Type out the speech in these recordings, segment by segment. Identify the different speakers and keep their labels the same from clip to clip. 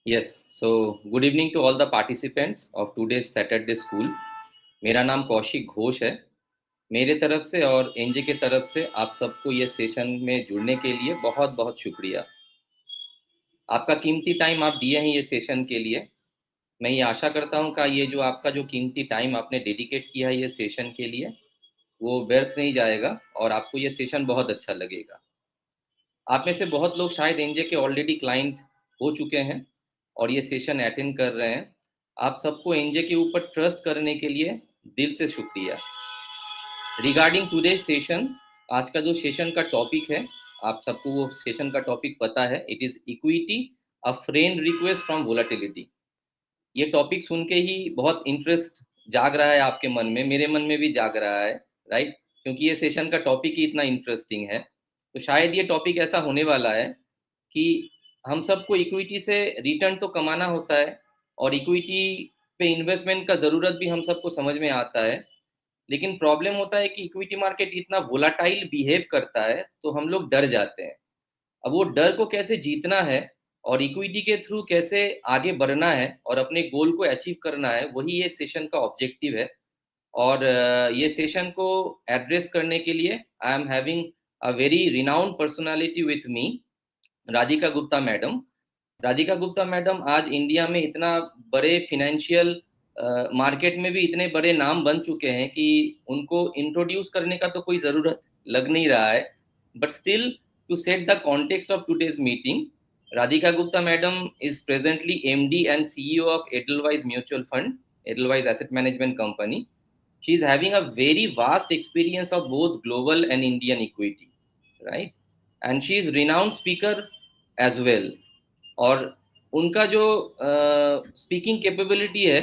Speaker 1: Yes, so good evening to all the participants of today's Saturday school. मेरा नाम कौशिक घोष है। मेरे तरफ से और एनजे के तरफ से आप सबको ये सेशन में जुड़ने के लिए बहुत बहुत शुक्रिया। आपका कीमती टाइम आप दिए हैं ये सेशन के लिए। मैं ये आशा करता हूँ कि ये जो आपका जो कीमती टाइम आपने डेडिकेट किया है ये सेशन के लिए वो व्यर्थ नहीं जाएगा और आपको ये सेशन बहुत अच्छा लगेगा। आप में से बहुत लोग शायद एनजे के ऑलरेडी क्लाइंट हो चुके हैं और ये सेशन अटेंड कर रहे हैं। आप सबको एनजे के ऊपर ट्रस्ट करने के लिए दिल से शुक्रिया। रिगार्डिंग टुडे सेशन, आज का जो सेशन का टॉपिक है, आप सबको वो सेशन का टॉपिक पता है। It is equity, a friend request from volatility. ये टॉपिक सुन के ही बहुत इंटरेस्ट जाग रहा है आपके मन में, मेरे मन में भी जाग रहा है, राइट? क्योंकि ये सेशन का टॉपिक ही इतना इंटरेस्टिंग है। तो शायद ये टॉपिक ऐसा होने वाला है कि हम सबको इक्विटी से रिटर्न तो कमाना होता है और इक्विटी पे इन्वेस्टमेंट का ज़रूरत भी हम सबको समझ में आता है। लेकिन प्रॉब्लम होता है कि इक्विटी मार्केट इतना वोलाटाइल बिहेव करता है तो हम लोग डर जाते हैं। अब वो डर को कैसे जीतना है और इक्विटी के थ्रू कैसे आगे बढ़ना है और अपने गोल को अचीव करना है, वही ये सेशन का ऑब्जेक्टिव है। और ये सेशन को एड्रेस करने के लिए I am having a very renowned personality with me, Radhika Gupta madam. Radhika Gupta madam आज इंडिया में इतना बड़े फिनेंशियल मार्केट में भी इतने बड़े नाम बन चुके हैं कि उनको इंट्रोड्यूस करने का तो कोई ज़रूरत लग नहीं रहा है। But still, to set the context of today's meeting, Radhika Gupta madam is presently MD and CEO of Edelweiss mutual fund, Edelweiss asset management company. She is having a very vast experience of both global and Indian equity, right? And she is renowned speaker as well. और उनका जो speaking capability है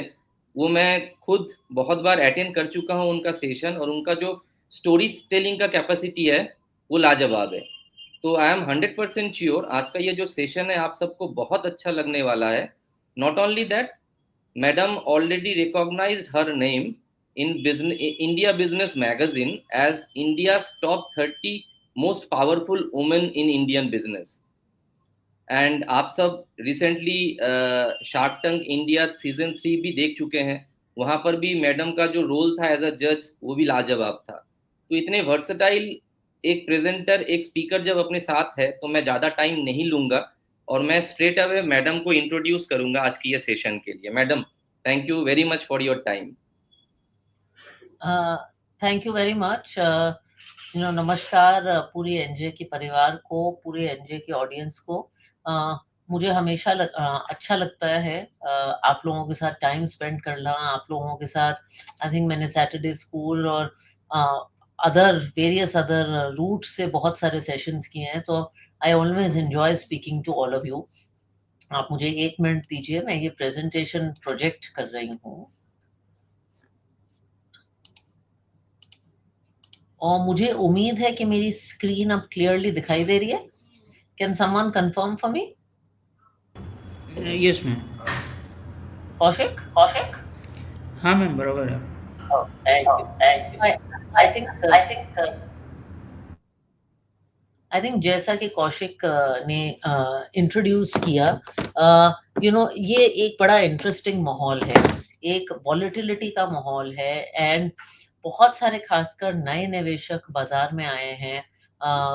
Speaker 1: वो मैं खुद बहुत बार attend कर चुका हूँ उनका सेशन, और उनका जो स्टोरी टेलिंग का कैपेसिटी है वो लाजवाब है। तो आई एम 100% श्योर आज का ये जो सेशन है आप सबको बहुत अच्छा लगने वाला है। Not only that, madam already recognised her name in business India Business Magazine as India's top 30 most powerful women in Indian business. And आप सब recently shark tank India season 3 भी देख चुके हैं। वहां पर भी मैडम का जो रोल था एज अ जज वो भी लाजवाब था। तो इतने वर्सटाइल एक प्रेजेंटर, एक स्पीकर जब अपने साथ है तो मैं ज़्यादा टाइम नहीं लूंगा और मैं स्ट्रेट अवे मैडम को इंट्रोड्यूस करूंगा आज की ये सेशन के लिए। Madam, thank you very much for your time.
Speaker 2: Thank you very much. नमस्कार पूरी एनजे की परिवार को, पूरे एनजे की ऑडियंस को। मुझे हमेशा अच्छा लगता है आप लोगों के साथ टाइम स्पेंड करना, आप लोगों के साथ। आई थिंक मैंने सैटरडे स्कूल और अदर वेरियस अदर रूट से बहुत सारे सेशंस किए हैं, तो I always enjoy speaking to all of you. आप मुझे 1 मिनट दीजिए, मैं ये प्रेजेंटेशन प्रोजेक्ट कर रही हूँ और मुझे उम्मीद है कि मेरी स्क्रीन अब क्लियरली दिखाई दे रही है। Can someone confirm for me?
Speaker 3: Yes ma'am.
Speaker 2: Kaushik?
Speaker 3: हाँ मैम, बराबर है।
Speaker 2: Thank you.
Speaker 3: Thank you.
Speaker 2: I think
Speaker 3: I think
Speaker 2: जैसा कि कौशिक ने इंट्रोड्यूस किया, ये एक बड़ा इंटरेस्टिंग माहौल है, एक वॉलेटिलिटी का माहौल है। एंड बहुत सारे खासकर नए निवेशक बाजार में आए हैं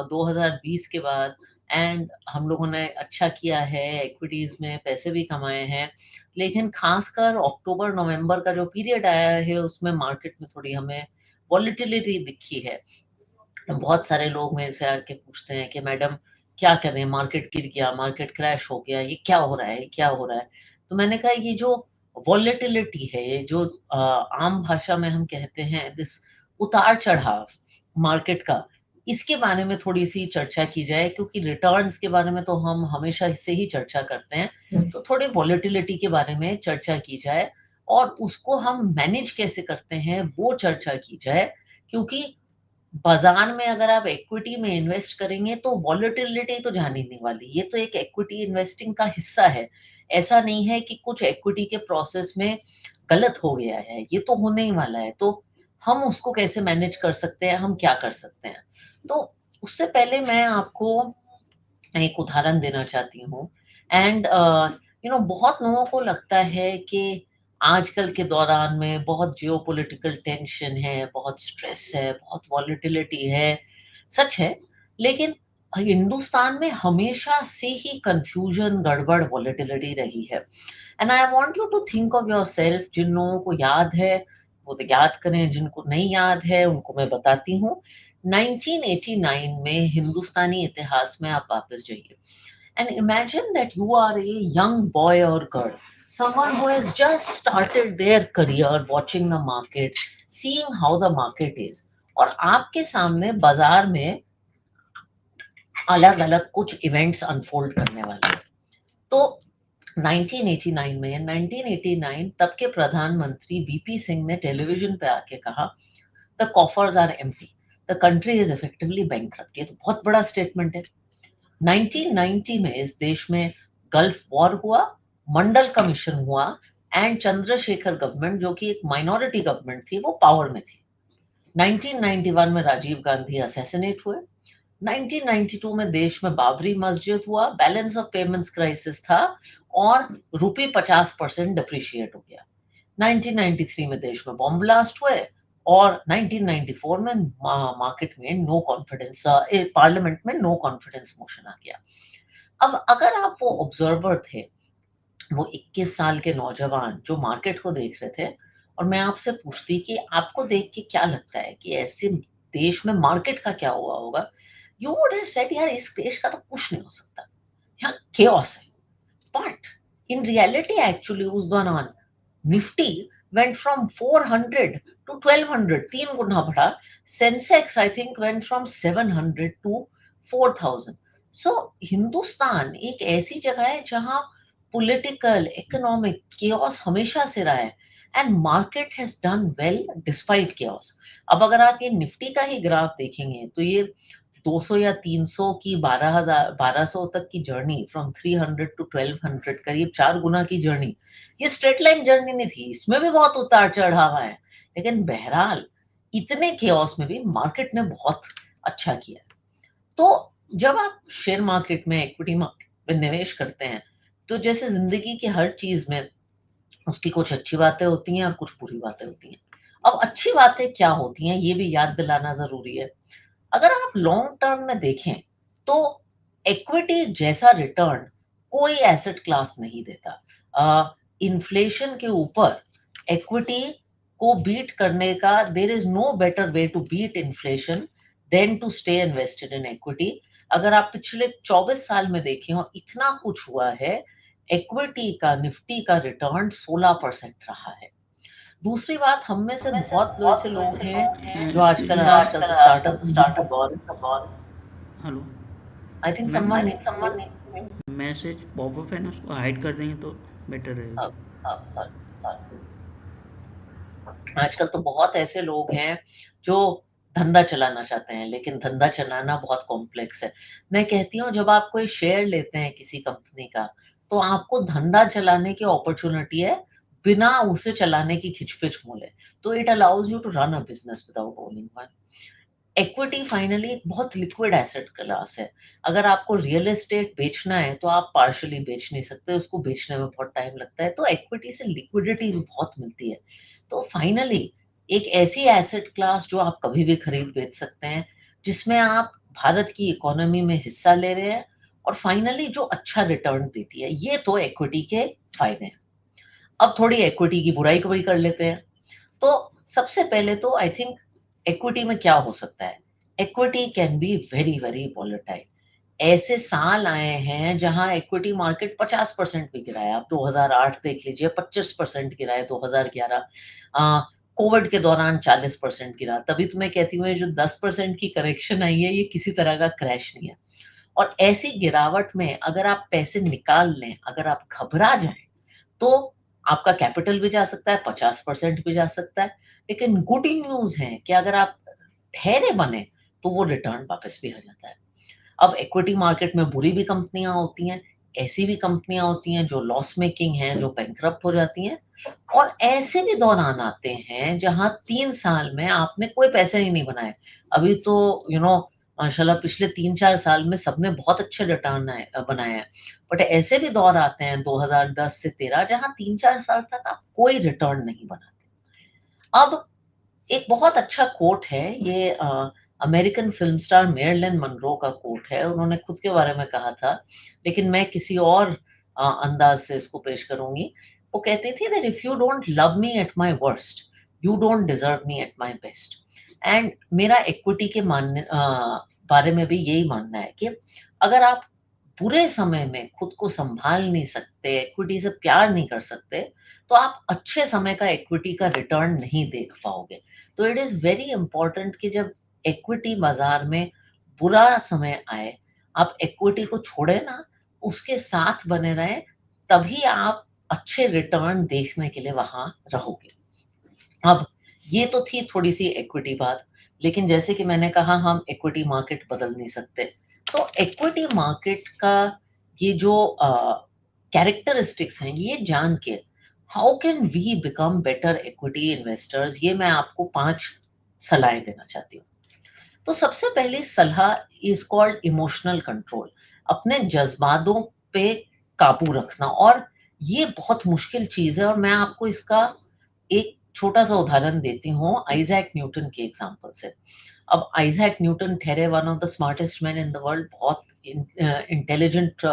Speaker 2: 2020 के बाद। एंड हम लोगों ने अच्छा किया है, इक्विटीज में पैसे भी कमाए हैं। लेकिन खासकर अक्टूबर नवंबर का जो पीरियड आया है उसमें मार्केट में थोड़ी हमें वॉलेटिलिटी दिखी है। बहुत सारे लोग मेरे से आके पूछते हैं कि मैडम क्या करें, मार्केट गिर गया, मार्केट क्रैश हो गया, ये क्या हो रहा है, क्या हो रहा है? तो मैंने कहा ये जो वॉलेटिलिटी है, ये जो आम भाषा में हम कहते हैं दिस उतार चढ़ाव मार्केट का, इसके बारे में थोड़ी सी चर्चा की जाए, क्योंकि रिटर्न्स के बारे में तो हम हमेशा से ही चर्चा करते हैं। तो थोड़ी वॉलेटिलिटी के बारे में चर्चा की जाए और उसको हम मैनेज कैसे करते हैं वो चर्चा की जाए। क्योंकि बाजार में अगर आप इक्विटी में इन्वेस्ट करेंगे तो वॉलेटिलिटी तो जाने नहीं वाली, ये तो एक इक्विटी इन्वेस्टिंग का हिस्सा है। ऐसा नहीं है कि कुछ इक्विटी के प्रोसेस में गलत हो गया है, ये तो होने ही वाला है। तो हम उसको कैसे मैनेज कर सकते हैं, हम क्या कर सकते हैं? तो उससे पहले मैं आपको एक उदाहरण देना चाहती हूँ। एंड बहुत लोगों को लगता है कि आजकल के दौरान में बहुत जियोपॉलिटिकल टेंशन है, बहुत स्ट्रेस है, बहुत वॉलेटिलिटी है, सच है। लेकिन हिंदुस्तान में हमेशा से ही कन्फ्यूजन, गड़बड़, वॉलेटिलिटी रही है। And I want you to think of yourself, जिन लोगों को याद है वो तो याद करें, जिनको नहीं याद है उनको मैं बताती हूँ। 1989 में हिंदुस्तानी इतिहास में आप वापस जाइए and imagine that you are a young boy or girl, someone who has just started their career watching the market, seeing how the market is, और आपके सामने बाजार में अलग अलग कुछ इवेंट्स अनफोल्ड करने वाले हैं। तो 1989 में 1989 तब के प्रधानमंत्री वीपी सिंह ने टेलीविजन पे आके कहा, the coffers are empty, the country is effectively bankrupt. ये तो बहुत बड़ा स्टेटमेंट है। 1990 में इस देश में गल्फ वॉर हुआ, मंडल कमीशन हुआ, एंड चंद्रशेखर गवर्नमेंट, जो कि एक माइनॉरिटी गवर्नमेंट थी, वो पावर में थी। 1991 में राजीव गांधी असैसिनेट हुए। 1992 में देश में बाबरी मस्जिद हुआ, बैलेंस ऑफ पेमेंट्स क्राइसिस था, और रुपये 50% डिप्रिशिएट हो गया। 1993 में देश में बॉम्ब ब्लास्ट हुए, और 1994 में मार्केट में नो कॉन्फिडेंस, पार्लियामेंट में नो कॉन्फिडेंस मोशन आ गया। अब अगर आप वो ऑब्जर्वर थे, वो 21 साल के नौजवान जो मार्केट को देख रहे थे, और मैं आपसे पूछती कि आपको देख के क्या लगता है कि ऐसे देश में मार्केट का क्या हुआ होगा, यू वुड हैव सेड यार इस देश का तो कुछ नहीं हो सकता, यहाँ केओस है। बट इन रियलिटी एक्चुअली उस दौरान निफ्टी went from 400 to 1200, 3 गुना बढ़ा। Sensex I think went from 700 to 4000। सो हिंदुस्तान एक ऐसी जगह है जहां पॉलिटिकल, इकोनॉमिक केओस हमेशा से रहा है, and market has done well despite chaos. अब अगर आप ये निफ्टी का ही ग्राफ देखेंगे तो ये 200 या 300 की 1200 तक की जर्नी, फ्रॉम 300 टू 1200, करीब 4 गुना की जर्नी, ये स्ट्रेट लाइन जर्नी नहीं थी, इसमें भी बहुत उतार चढ़ाव है। लेकिन बहरहाल इतने केओस में भी मार्केट ने बहुत अच्छा किया। तो जब आप शेयर मार्केट में, इक्विटी मार्केट में निवेश करते हैं, तो जैसे जिंदगी की हर चीज में उसकी कुछ अच्छी बातें होती हैं और कुछ बुरी बातें होती हैं। अब अच्छी बातें क्या होती हैं ये भी याद दिलाना जरूरी है। अगर आप लॉन्ग टर्म में देखें तो इक्विटी जैसा रिटर्न कोई एसेट क्लास नहीं देता। इन्फ्लेशन के ऊपर इक्विटी को बीट करने का, there is no better way to beat inflation than to stay invested in equity. अगर आप पिछले 24 साल में देखें और इतना कुछ हुआ है, इक्विटी का, निफ्टी का रिटर्न 16% रहा है। दूसरी बात, हम में से बहुत ऐसे लोग हैं जो आजकल तो स्टार्टअप दौर।
Speaker 3: Hello
Speaker 2: I think
Speaker 3: ma'am,
Speaker 2: someone
Speaker 3: message popup है ना, उसको हाइड कर देंगे तो बेटर रहेगा।
Speaker 2: आजकल तो बहुत ऐसे लोग हैं जो धंधा चलाना चाहते हैं, लेकिन धंधा चलाना बहुत कॉम्प्लेक्स है। मैं कहती हूँ जब आप कोई शेयर लेते हैं किसी कंपनी का, तो आपको धंधा चलाने की अपॉर्चुनिटी है, बिना उसे चलाने की खिचपिच मोले। तो it allows you to run a business without owning one. Equity finally एक बहुत लिक्विड एसेट क्लास है। अगर आपको रियल एस्टेट बेचना है तो आप पार्शियली बेच नहीं सकते, उसको बेचने में बहुत टाइम लगता है, तो इक्विटी से लिक्विडिटी भी बहुत मिलती है। तो फाइनली एक ऐसी एसेट क्लास जो आप कभी भी खरीद बेच सकते हैं, जिसमें आप भारत की इकोनॉमी में हिस्सा ले रहे हैं, और फाइनली जो अच्छा रिटर्न देती है। ये तो इक्विटी के फायदे हैं। अब थोड़ी इक्विटी की बुराई को भी कर लेते हैं। तो सबसे पहले तो आई थिंक इक्विटी में क्या हो सकता है, equity can be very very volatile. ऐसे साल आए हैं जहां इक्विटी मार्केट 50% भी गिरा है। आप 2008 देख लीजिए, 25% गिरा है। 2011 कोविड के दौरान 40% गिरा। तभी तो मैं कहती हूँ ये जो 10% की करेक्शन आई है, ये किसी तरह का क्रैश नहीं है। और ऐसी गिरावट में अगर आप पैसे निकाल लें, अगर आप घबरा जाएं, तो आपका कैपिटल भी जा सकता है, 50% भी जा सकता है। लेकिन गुड न्यूज है कि अगर आप ठहरे बने तो वो रिटर्न वापस भी आ जाता है। अब इक्विटी मार्केट में बुरी भी कंपनियां होती हैं, ऐसी भी कंपनियां होती हैं जो लॉस मेकिंग हैं, जो बैंकरप्ट हो जाती हैं, और ऐसे भी दौरान आते हैं जहां 3 साल में आपने कोई पैसे ही नहीं बनाए। अभी तो माशाल्लाह पिछले 3-4 साल में सबने बहुत अच्छे रिटर्न बनाए हैं। बट ऐसे भी दौर आते हैं 2010 से 13 जहाँ 3-4 साल तक आप कोई रिटर्न नहीं बनाते। अब एक बहुत अच्छा कोट है ये American film star Marilyn Monroe का कोट है। उन्होंने खुद के बारे में कहा था, लेकिन मैं किसी और अंदाज़ से इसको पेश करूँगी। वो कहती थी that if you don't love me at my worst, you don't deserve me at my best. And मेरा इक्विटी के बारे में भी यही मानना है कि अगर आप बुरे समय में खुद को सँभाल नहीं सकते, इक्विटी से प्यार नहीं कर सकते, तो आप अच्छे समय का इक्विटी का रिटर्न नहीं देख पाओगे। तो इट इज़ वेरी इम्पोर्टेंट कि जब इक्विटी बाज़ार में बुरा समय आए, आप इक्विटी को छोड़ें ना, उसके साथ बने रहें, तभी आप अच्छे रिटर्न देखने के लिए वहाँ रहोगे। अब ये तो थी थोड़ी-सी इक्विटी बात, लेकिन जैसे कि मैंने कहा हम इक्विटी मार्केट बदल नहीं सकते। तो इक्विटी मार्केट का ये जो कैरेक्टरिस्टिक्स हैं, ये जान के how can we become better equity investors, ये मैं आपको 5 सलाहें देना चाहती हूँ। तो सबसे पहली सलाह इज़ कॉल्ड इमोशनल कंट्रोल। अपने जज़्बातों पे काबू रखना, और ये बहुत मुश्किल चीज़ है, और मैं आपको इसका एक छोटा-सा उदाहरण देती हूँ आइज़ैक न्यूटन के एग्ज़ाम्पल से। अब आइज़ैक न्यूटन ठहरे one of the smartest man in the world, बहुत इंटेलिजेंट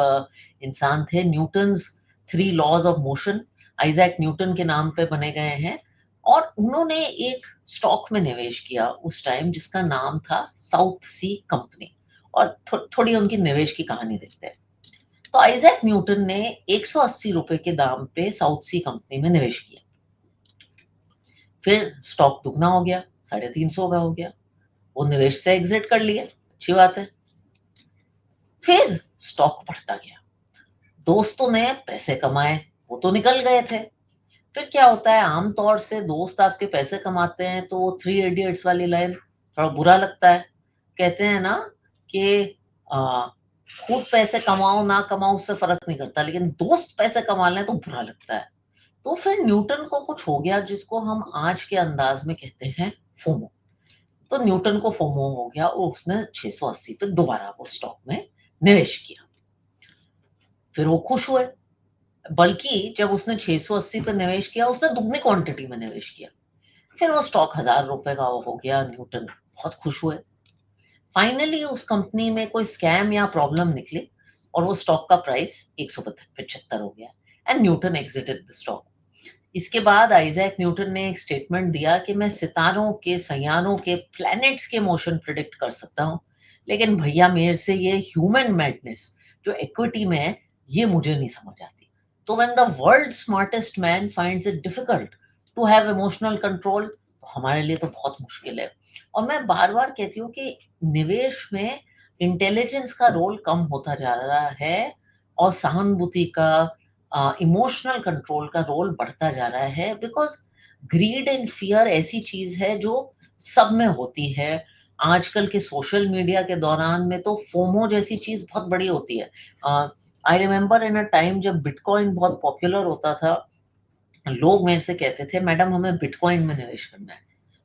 Speaker 2: इंसान थे। Newton's 3 laws of motion Isaac Newton के नाम पे बने गए हैं, और उन्होंने एक स्टॉक में निवेश किया उस टाइम जिसका नाम था साउथ सी कंपनी, और थोड़ी उनकी निवेश की कहानी देखते हैं। तो आइज़ैक न्यूटन ने ₹180 के दाम पे साउथ सी कंपनी में निवेश किया। फिर स्टॉक दुगना हो गया, 350 का हो गया। वो निवेश से एग्ज़िट कर लिया, अच्छी बात है। फिर स्टॉक बढ़ता गया। दोस्तों ने पैसे कमाए, वो तो निकल गए थे। फिर क्या होता है, आम तौर से दोस्त आपके पैसे कमाते हैं तो वो थ्री इडियट्स वाली लाइन थोड़ा बुरा लगता है। कहते हैं ना कि अ, खुद पैसे कमाओ ना कमाओ उससे फ़र्क नहीं करता, लेकिन दोस्त पैसे कमा लें तो बुरा लगता है। तो फिर न्यूटन को कुछ हो गया जिसको हम आज के अंदाज़ में कहते हैं फोमो। तो न्यूटन को फोमो हो गया और उसने 680 पे दोबारा वो स्टॉक में निवेश किया। फिर वो खुश हुए, बल्कि जब उसने 680 पे निवेश किया, उसने दुगनी क्वांटिटी में निवेश किया। फिर वो स्टॉक ₹1000 का हो गया, न्यूटन बहुत खुश हुए। फाइनली उस कंपनी में कोई स्कैम या प्रॉब्लम निकली और वो स्टॉक का प्राइस 175 हो गया, and Newton exerted the stock. इसके बाद आइजैक न्यूटन ने एक स्टेटमेंट दिया कि मैं सितारों के, सैयारों के, प्लैनेट्स के मोशन प्रिडिक्ट कर सकता हूँ, लेकिन भैया मेरे से ये ह्यूमन मैडनेस जो इक्विटी में है, ये मुझे नहीं समझ आती। तो when the world smartest man finds it difficult to have emotional control, तो हमारे लिए तो बहुत मुश्किल है। और मैं बार-बार कहती हूँ कि निवेश में इंटेलिजेंस का रोल कम होता जा रहा है, और सहानुभूति का, इमोशनल कंट्रोल का रोल बढ़ता जा रहा है, बिकॉज़ ग्रीड एंड फ़ियर ऐसी चीज़ है जो सब में होती है। आजकल के सोशल मीडिया के दौरान में तो फोमो जैसी चीज़ बहुत बड़ी होती है। I remember in a time जब बिटकॉइन बहुत पॉपुलर होता था, लोग मेरे से कहते थे मैडम हमें बिटकॉइन में निवेश करना है,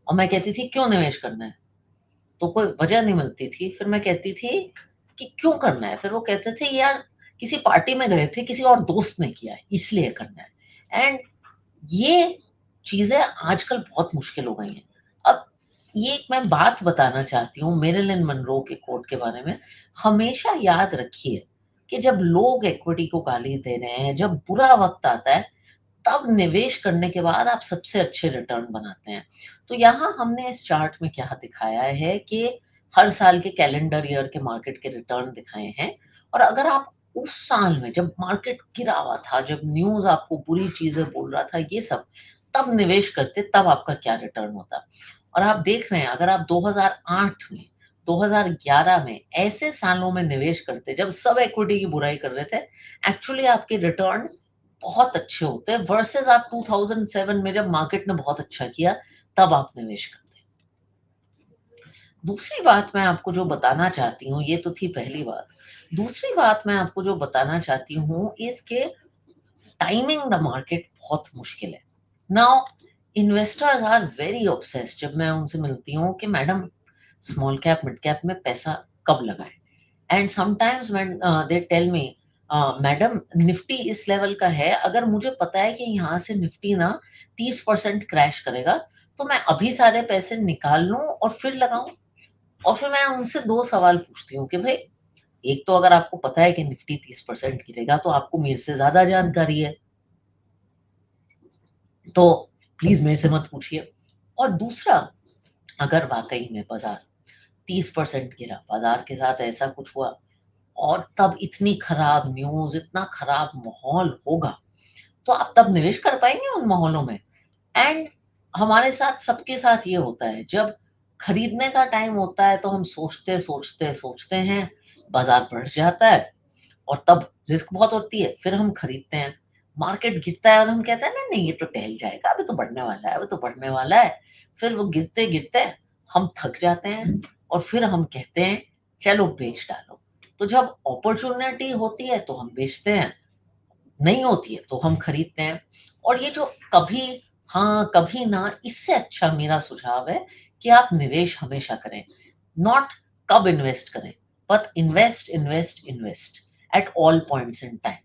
Speaker 2: और मैं कहती थी क्यों निवेश करना है? तो कोई वजह नहीं मिलती थी। फिर मैं कहती थी कि क्यों करना है? फिर वो कहते थे यार किसी पार्टी में गए थे, किसी और दोस्त ने किया है, इसलिए करना है। एंड ये चीज़ें आजकल बहुत मुश्किल हो गई हैं। अब ये एक मैं बात बताना चाहती हूँ मैरिलिन मनरो के कोट के बारे में। हमेशा याद रखिए कि जब लोग इक्विटी को गाली दे रहे हैं, जब बुरा वक़्त आता है, तब निवेश करने के बाद आप सबसे अच्छे रिटर्न बनाते हैं। तो यहाँ हमने इस चार्ट में क्या दिखाया है कि हर साल के कैलेंडर ईयर के मार्केट के रिटर्न दिखाए हैं, और अगर आप उस साल में जब मार्केट गिरा हुआ था, जब न्यूज़ आपको बुरी चीज़ें बोल रहा था, ये सब, तब निवेश करते, तब आपका क्या रिटर्न होता। और आप देख रहे हैं अगर आप 2008 में, 2011 में ऐसे सालों में निवेश करते जब सब इक्विटी की बुराई कर रहे थे, एक्चुअली आपके रिटर्न बहुत अच्छे होते हैं वर्सेस आप 2007 में जब मार्केट ने बहुत अच्छा किया, तब आप निवेश करते हैं। दूसरी बात मैं आपको जो बताना चाहती हूँ, ये तो थी पहली बात। दूसरी बात मैं आपको जो बताना चाहती हूँ इज़ के टाइमिंग द मार्केट बहुत मुश्किल है। Now investors are very obsessed, जब मैं उनसे मिलती हूँ कि madam small cap, mid cap में पैसा कब लगाएं. And sometimes when they tell me, madam Nifty इस लेवल का है, अगर मुझे पता है कि यहाँ से निफ्टी ना 30% क्रैश करेगा, तो मैं अभी सारे पैसे निकाल लूं और फिर लगाऊं. और फिर मैं उनसे 2 सवाल पूछती हूँ कि भाई, एक तो अगर आपको पता है कि निफ्टी 30% गिरेगा, तो आपको मेरे से ज़्यादा जानकारी है, तो प्लीज़ मेरे से मत पूछिए. और दूसरा, अगर वाक़ई में बाज़ार 30% गिरा, बाज़ार के साथ ऐसा कुछ हुआ और तब इतनी खराब न्यूज़, इतना खराब माहौल होगा, तो आप तब निवेश कर पाएँगे उन माहौलों में? एंड हमारे साथ, सबके साथ ये होता है, जब खरीदने का टाइम होता है तो हम सोचते हैं, बाजार बढ़ जाता है और तब रिस्क बहुत होती है, फिर हम खरीदते हैं, मार्केट गिरता है और हम कहते हैं नहीं नहीं, ये तो टहल जाएगा, अभी तो बढ़ने वाला है, अभी तो बढ़ने वाला है. फिर वो गिरते गिरते हम थक जाते हैं और फिर हम कहते हैं चलो बेच डालो. तो जब अपॉर्चुनिटी होती है तो हम बेचते हैं, नहीं होती है तो हम खरीदते हैं. और ये जो कभी हाँ कभी ना, इससे अच्छा मेरा सुझाव है कि आप निवेश हमेशा करें. नॉट कब इन्वेस्ट करें, but invest invest invest at all points in time.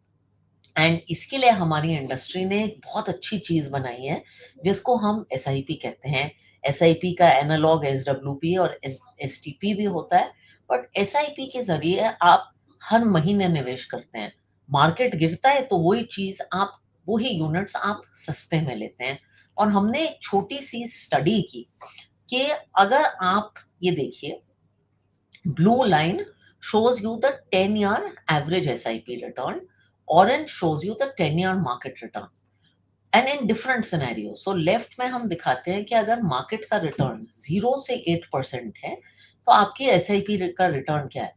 Speaker 2: And इसके लिए हमारी इंडस्ट्री ने एक बहुत अच्छी चीज बनाई है, जिसको हम एसआईपी कहते हैं. एसआईपी का एनालॉग एसडब्ल्यूपी और एसटीपी भी होता है, बट एसआईपी के जरिए आप हर महीने निवेश करते हैं. मार्केट गिरता है तो वही चीज आप, वही यूनिट्स आप सस्ते में लेते हैं. और हमने एक छोटी सी स्टडी की कि अगर आप ये देखिए, blue line shows you the 10-year average SIP return. Orange shows you the 10-year market return. And in different scenarios. So left में हम दिखाते हैं कि अगर मार्केट का रिटर्न 0 से 8% है, तो आपकी SIP का रिटर्न क्या है.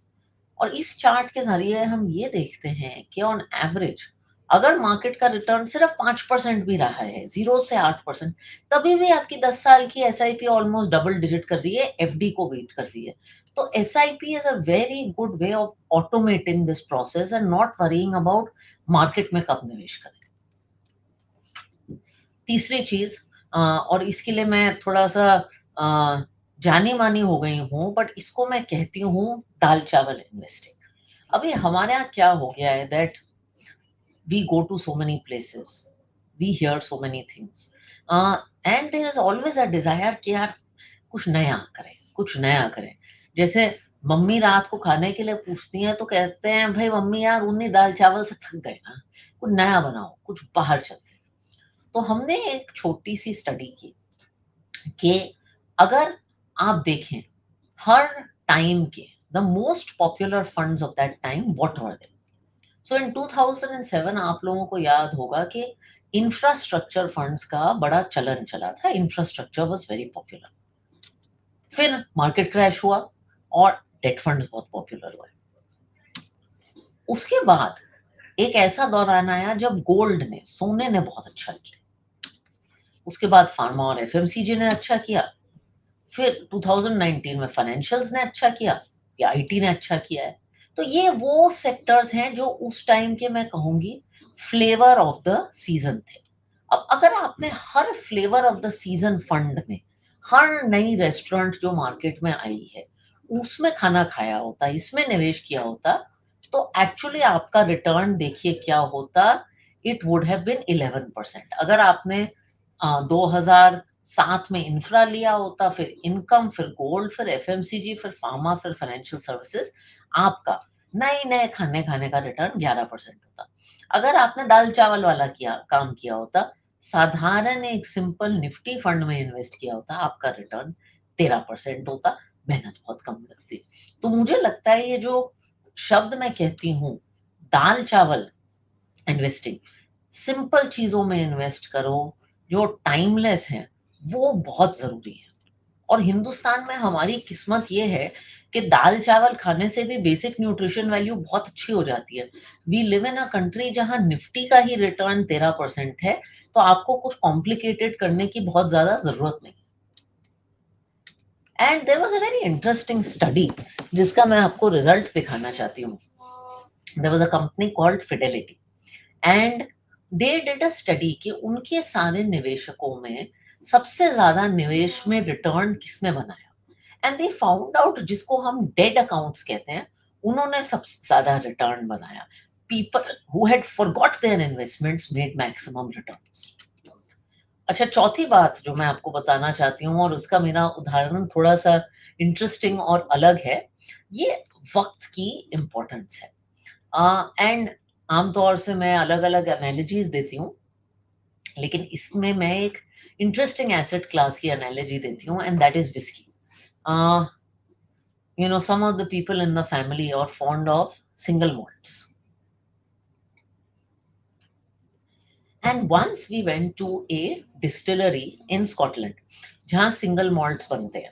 Speaker 2: और इस चार्ट के जरिए हम ये देखते हैं कि ऑन एवरेज, अगर मार्केट का रिटर्न सिर्फ 5% भी रहा है, 0 से 8%, तभी भी आपकी 10 साल की एसआईपी ऑलमोस्ट डबल डिजिट कर रही है, एफडी को बीट कर रही है. तो SIP is a very good way of automating this process and not worrying about market में कब निवेश करें. तीसरी चीज, और इसके लिए मैं थोड़ा सा जानी मानी हो गई हूँ, बट इसको मैं कहती हूँ दाल चावल इन्वेस्टिंग. अभी हमारे यहाँ क्या हो गया है that we go to so many places, we hear so many things, and there is always a desire कि यार कुछ नया करें, कुछ नया करें. जैसे मम्मी रात को खाने के लिए पूछती हैं तो कहते हैं भाई मम्मी यार उन्हीं दाल चावल से थक गए ना, कुछ नया बनाओ, कुछ बाहर चलते हैं. तो हमने एक छोटी सी स्टडी की कि अगर आप देखें हर टाइम के the most popular funds of that time whatever they. So in 2007 आप लोगों को याद होगा कि इंफ्रास्ट्रक्चर फंड्स का बड़ा चलन चला था, इंफ्रास्ट्रक्चर वाज वेरी पॉपुलर. फिर मार्केट क्रैश हुआ और डेट फंड्स बहुत पॉपुलर हुए. उसके बाद एक ऐसा दौरान आया जब गोल्ड ने, सोने ने बहुत अच्छा किया. उसके बाद फार्मा और एफएमसीजी ने अच्छा किया. फिर 2019 में फाइनेंशियल्स ने अच्छा किया, या आईटी ने अच्छा किया है. तो ये वो सेक्टर्स हैं जो उस टाइम के, मैं कहूंगी, फ्लेवर ऑफ द सीजन थे. अब अगर आपने हर flavour of the season fund में हर नई रेस्टोरेंट जो मार्केट में आई है उसमें खाना खाया होता, इसमें निवेश किया होता, तो एक्चुअली आपका रिटर्न देखिए क्या होता. It would have been 11%. अगर आपने 2007 में इंफ्रा लिया होता, फिर इनकम, फिर गोल्ड, फिर एफएमसीजी, फिर फार्मा, फिर फाइनेंशियल सर्विसेज, आपका नए नए खाने खाने का रिटर्न 11% होता. अगर आपने दाल चावल वाला काम किया होता, साधारण एक सिंपल निफ्टी फंड में इन्वेस्ट किया होता, आपका रिटर्न 13% होता, मेहनत बहुत कम लगती. तो मुझे लगता है ये जो शब्द मैं कहती हूँ, दाल चावल इन्वेस्टिंग, सिंपल चीजों में इन्वेस्ट करो जो टाइमलेस हैं, वो बहुत जरूरी है. और हिंदुस्तान में हमारी किस्मत ये है कि दाल चावल खाने से भी बेसिक न्यूट्रिशन वैल्यू बहुत अच्छी हो जाती है. We live in a country जहां निफ्टी का ही रिटर्न 13% है, तो आपको कुछ कॉम्प्लिकेटेड करने की बहुत ज्यादा जरूरत नहीं. And there was a very interesting study जिसका मैं आपको रिजल्ट दिखाना चाहती हूँ. There was a company called Fidelity and they did a study कि उनके सारे निवेशकों में सबसे ज्यादा निवेश में रिटर्न किसने बनाया. एंड दे फाउंड आउट, जिसको हम डेड अकाउंट्स कहते हैं, उन्होंने सबसे ज्यादा रिटर्न बनाया. People who had forgot their investments made maximum returns. अच्छा, चौथी बात जो मैं आपको बताना चाहती हूँ, और उसका मेरा उदाहरण थोड़ा सा इंटरेस्टिंग और अलग है, ये वक्त की इम्पोर्टेंस है. एंड आमतौर से मैं अलग अलग एनालॉजीज देती हूँ, लेकिन इसमें मैं एक इंटरेस्टिंग एसेट क्लास की एनालॉजी देती हूँ, and that is whisky. Some of the people in the family are fond of single malts. And once we went to a distillery in Scotland, जहाँ single malts बनते हैं.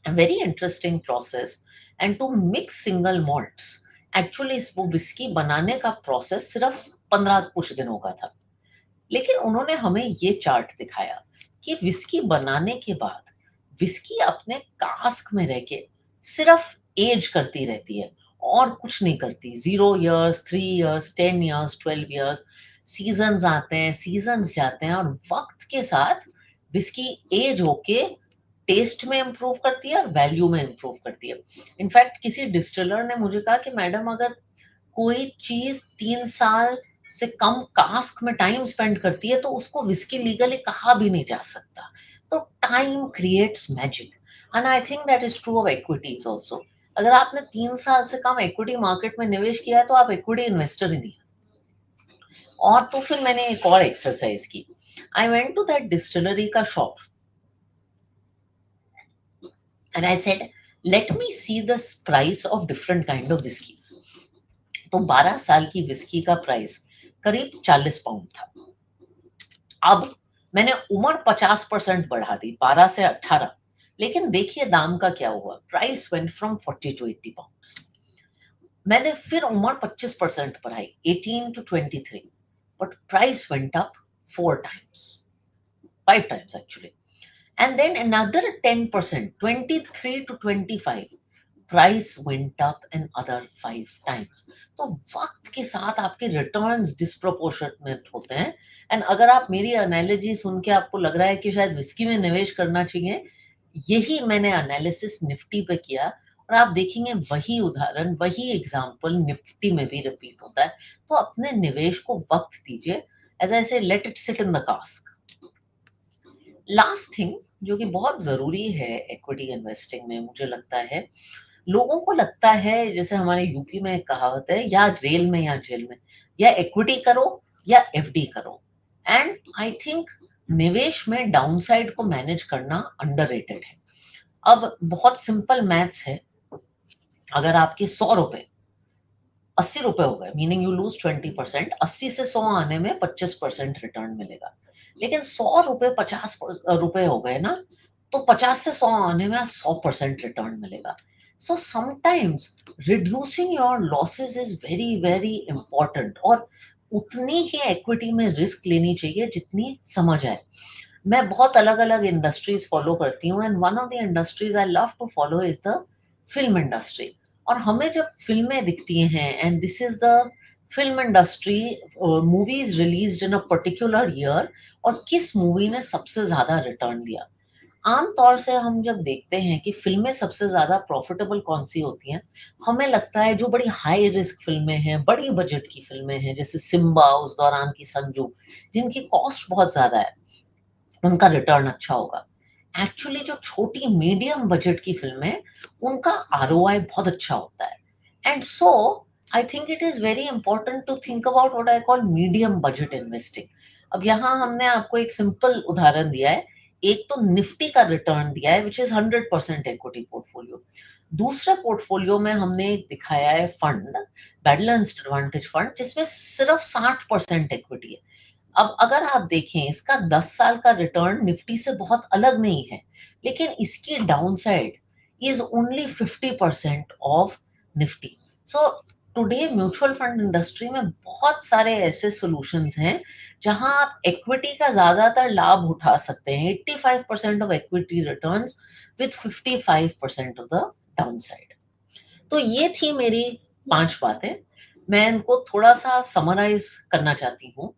Speaker 2: A very interesting process. And to mix single malts, actually वो whiskey बनाने का process सिर्फ 15 कुछ दिनों का था. लेकिन उन्होंने हमें ये चार्ट दिखाया कि विस्की बनाने के बाद विस्की अपने कास्क में रह के सिर्फ एज करती रहती है और कुछ नहीं करती. 0 years, 3 years, 10 years, 12 years, seasons आते हैं, सीजन्स जाते हैं, और वक्त के साथ विस्की एज होके टेस्ट में इम्प्रूव करती है और वैल्यू में इम्प्रूव करती है. इनफैक्ट किसी डिस्टिलर ने मुझे कहा कि मैडम, अगर कोई चीज 3 साल से कम कास्क में टाइम स्पेंड करती है तो उसको विस्की लीगली कहा भी नहीं जा सकता. तो time creates magic, and I think that is true of equities also. अगर आपने 3 साल से कम इक्विटी मार्केट में निवेश किया है तो आप इक्विटी इन्वेस्टर ही नहीं. और तो फिर मैंने एक और एक्सरसाइज की. I went to that distillery का shop and I said, let me see the price of different kind of whiskies. तो 12 साल की विस्की का प्राइस करीब 40 पाउंड था. अब मैंने उम्र 50% बढ़ा दी, 12 से 18. लेकिन देखिए दाम का क्या हुआ. Price went from 40 to 80 pounds. मैंने फिर उम्र 25% बढ़ाई, 18 to 23. But price went up 4 times, 5 times actually. And then another 10%, 23 to 25, price went up another 5 times. तो वक्त के साथ आपके रिटर्न्स डिस्प्रोपोर्शनेट होते हैं. एंड अगर आप मेरी एनालॉजी सुन के आपको लग रहा है कि शायद विस्की में निवेश करना चाहिए, यही मैंने एनालिसिस निफ्टी पे किया, और आप देखेंगे वही उदाहरण, वही एग्जांपल निफ्टी में भी रिपीट होता है. तो अपने निवेश को वक्त दीजिए. एज आई से, let it sit in the cask. Last thing जो कि बहुत जरूरी है इक्विटी इन्वेस्टिंग में, मुझे लगता है, लोगों को लगता है जैसे हमारे यूपी में एक कहावत है, या रेल में या जेल में, या इक्विटी करो या एफडी करो. एंड आई थिंक निवेश में डाउनसाइड को मैनेज करना अंडररेटेड है. अब बहुत सिंपल मैथ्स है. अगर आपके 100 रुपए 80 रुपए हो गए, मीनिंग यू लूज 20%, 80 से 100 आने में 25% रिटर्न मिलेगा. लेकिन 100 रुपए 50 रुपए हो गए ना, तो 50 से 100 आने में 100% रिटर्न मिलेगा. So sometimes reducing your losses is very very important, और उतनी ही इक्विटी में रिस्क लेनी चाहिए जितनी समझ आए. मैं बहुत अलग अलग इंडस्ट्रीज फॉलो करती हूँ, and one of the industries I love to follow is the film industry. और हमें जब फिल्में दिखती हैं, and this is the film industry, movies released in a particular year, और किस मूवी ने सबसे ज्यादा रिटर्न दिया. आमतौर से हम जब देखते हैं कि फिल्में सबसे ज्यादा प्रॉफिटेबल कौन सी होती हैं, हमें लगता है जो बड़ी हाई रिस्क फिल्में हैं, बड़ी बजट की फिल्में हैं, जैसे सिम्बा, उस दौरान की संजू, जिनकी कॉस्ट बहुत ज्यादा है, उनका रिटर्न अच्छा होगा. एक्चुअली जो छोटी मीडियम बजट की फिल्में, उनका आरओआई बहुत अच्छा होता है. And so I think it is very important to think about what I call medium budget investing. अब यहाँ हमने आपको एक सिंपल उदाहरण दिया है. एक तो निफ्टी का रिटर्न दिया है, विच इज 100% इक्विटी पोर्टफोलियो. दूसरे पोर्टफोलियो में हमने दिखाया है फंड, बैलेंस्ड एडवांटेज फंड, जिसमें सिर्फ 60% इक्विटी है. अब अगर आप देखें, इसका 10 साल का रिटर्न निफ्टी से बहुत अलग नहीं है, लेकिन इसकी downside is only 50% of Nifty. So today mutual fund industry में बहुत सारे ऐसे सॉल्यूशंस हैं जहां आप इक्विटी का ज्यादातर लाभ उठा सकते हैं. 85% of equity returns with 55% of the downside. तो ये थी मेरी 5 बातें. मैं इनको थोड़ा सा समराइज करना चाहती हूँ.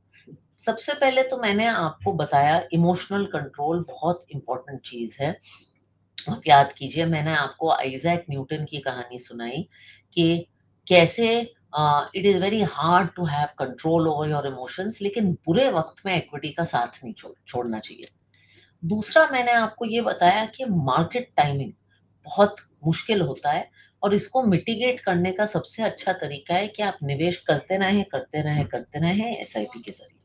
Speaker 2: सबसे पहले तो मैंने आपको बताया इमोशनल कंट्रोल बहुत इंपॉर्टेंट चीज है. आप याद कीजिए, मैंने आपको आइजैक न्यूटन की कहानी सुनाई कि कैसे it is very hard to have control over your emotions, लेकिन बुरे वक़्त में इक्विटी का साथ नहीं छोड़ना चाहिए। दूसरा मैंने आपको ये बताया कि मार्केट टाइमिंग बहुत मुश्किल होता है और इसको मिटिगेट करने का सबसे अच्छा तरीका है कि आप निवेश करते रहें, करते रहें, करते रहें एसआईपी के ज़रिए।